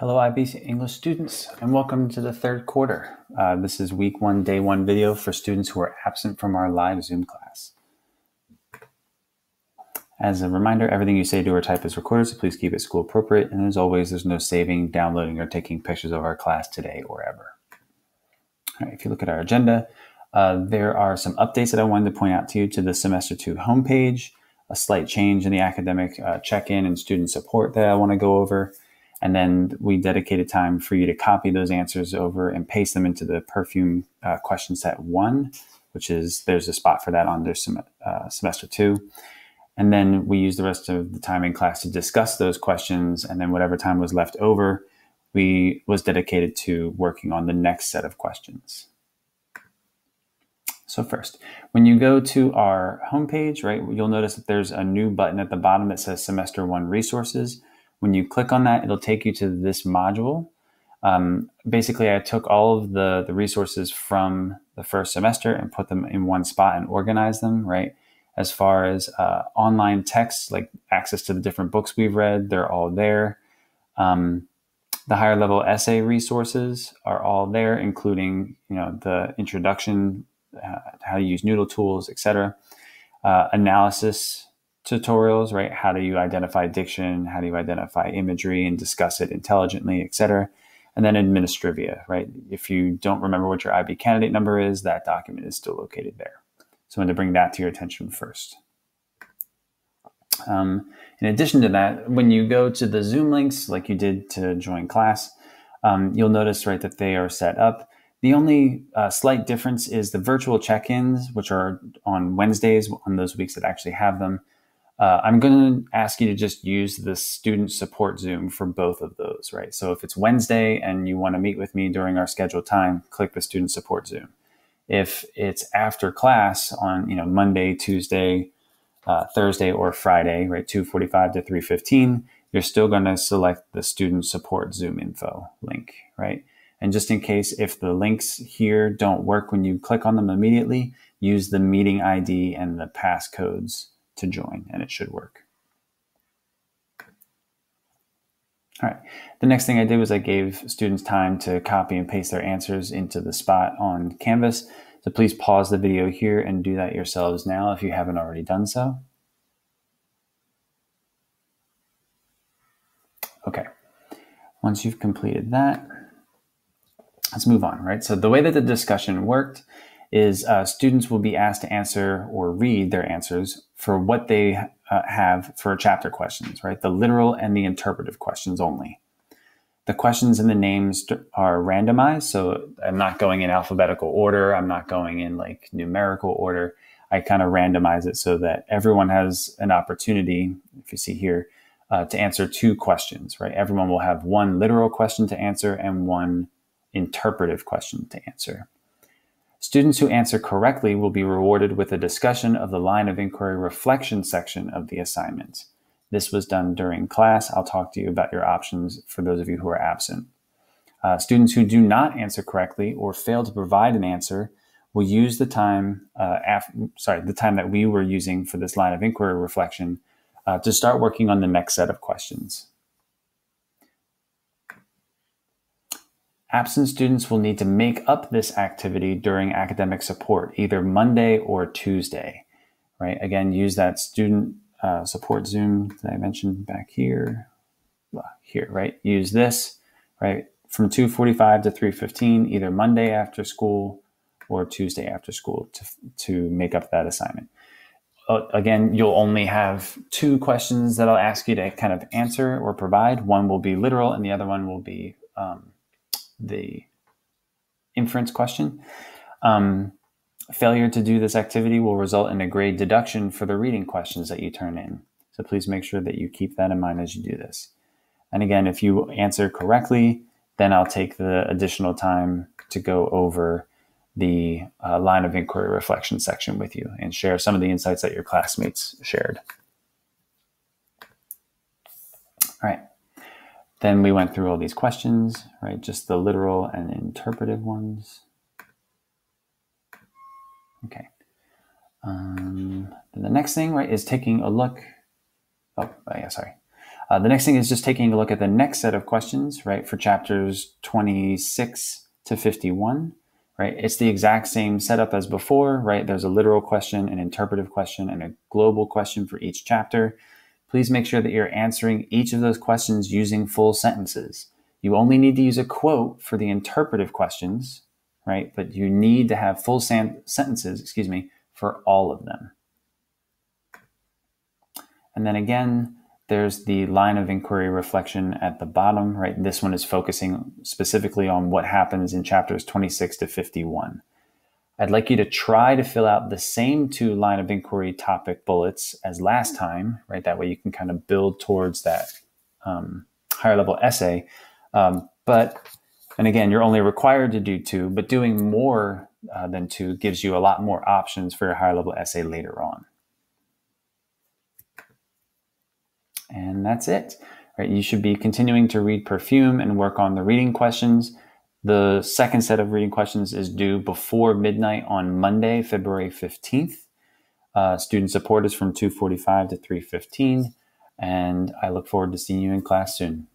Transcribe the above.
Hello, IB English students, and welcome to the third quarter. This is week 1, day 1 video for students who are absent from our live Zoom class. As a reminder, everything you say, do, or type is recorded, so please keep it school appropriate. And as always, there's no saving, downloading, or taking pictures of our class today or ever. All right, if you look at our agenda, there are some updates that I wanted to point out to you to the Semester 2 homepage, a slight change in the academic check-in and student support that I want to go over. And then we dedicated time for you to copy those answers over and paste them into the Perfume question set 1, which is, there's a spot for that on their semester 2. And then we used the rest of the time in class to discuss those questions. And then whatever time was left over, was dedicated to working on the next set of questions. So first, when you go to our homepage, right, you'll notice that there's a new button at the bottom that says Semester 1 Resources. When you click on that, it'll take you to this module. Basically, I took all of the resources from the first semester and put them in one spot and organized them, right? As far as online texts, like access to the different books we've read, they're all there. The higher level essay resources are all there, including the introduction, how to use Noodle tools, etc. Analysis tutorials, right? How do you identify diction? How do you identify imagery and discuss it intelligently, etc. And then administrivia, right? If you don't remember what your IB candidate number is, that document is still located there. So I'm going to bring that to your attention first. In addition to that, when you go to the Zoom links, like you did to join class, you'll notice, right, that they are set up. The only slight difference is the virtual check-ins, which are on Wednesdays, on those weeks that actually have them. I'm going to ask you to just use the student support Zoom for both of those, right? So if it's Wednesday and you want to meet with me during our scheduled time, click the student support Zoom. If it's after class on Monday, Tuesday, Thursday, or Friday, right, 2:45 to 3:15, you're still going to select the student support Zoom info link, right? And just in case, if the links here don't work when you click on them immediately, use the meeting ID and the passcodes to join, and it should work. All right. The next thing I did was I gave students time to copy and paste their answers into the spot on Canvas. So please pause the video here and do that yourselves now if you haven't already done so. Okay. Once you've completed that, let's move on, right? So the way that the discussion worked is students will be asked to answer or read their answers for what they have for chapter questions, right? The literal and the interpretive questions only. The questions and the names are randomized, so I'm not going in alphabetical order. I'm not going in like numerical order. I kind of randomize it so that everyone has an opportunity, if you see here, to answer 2 questions, right? Everyone will have one literal question to answer and one interpretive question to answer. Students who answer correctly will be rewarded with a discussion of the line of inquiry reflection section of the assignment. This was done during class. I'll talk to you about your options for those of you who are absent. Students who do not answer correctly or fail to provide an answer will use the time, the time that we were using for this line of inquiry reflection to start working on the next set of questions. Absent students will need to make up this activity during academic support, either Monday or Tuesday, right? Again, use that student support Zoom that I mentioned back here, right? Use this, right? From 2:45 to 3:15, either Monday after school or Tuesday after school to make up that assignment. Again, you'll only have 2 questions that I'll ask you to kind of answer or provide. One will be literal and the other one will be the inference question. Failure to do this activity will result in a grade deduction for the reading questions that you turn in. So please make sure that you keep that in mind as you do this. And again, if you answer correctly, then I'll take the additional time to go over the line of inquiry reflection section with you and share some of the insights that your classmates shared. All right. Then we went through all these questions, right? Just the literal and interpretive ones. Okay. Then the next thing, right, is taking a look. The next thing is just taking a look at the next set of questions, right, for chapters 26 to 51, right? It's the exact same setup as before, right? There's a literal question, an interpretive question, and a global question for each chapter. Please make sure that you're answering each of those questions using full sentences. You only need to use a quote for the interpretive questions, right? But you need to have full sentences, for all of them. And then again, there's the line of inquiry reflection at the bottom, right? This one is focusing specifically on what happens in chapters 26 to 51. I'd like you to try to fill out the same 2 line of inquiry topic bullets as last time, right? That way you can kind of build towards that higher level essay. And again, you're only required to do 2, but doing more than 2 gives you a lot more options for your higher level essay later on. And that's it. Right? You should be continuing to read Perfume and work on the reading questions. The second set of reading questions is due before midnight on Monday, February 15th. Student support is from 2:45 to 3:15. And I look forward to seeing you in class soon.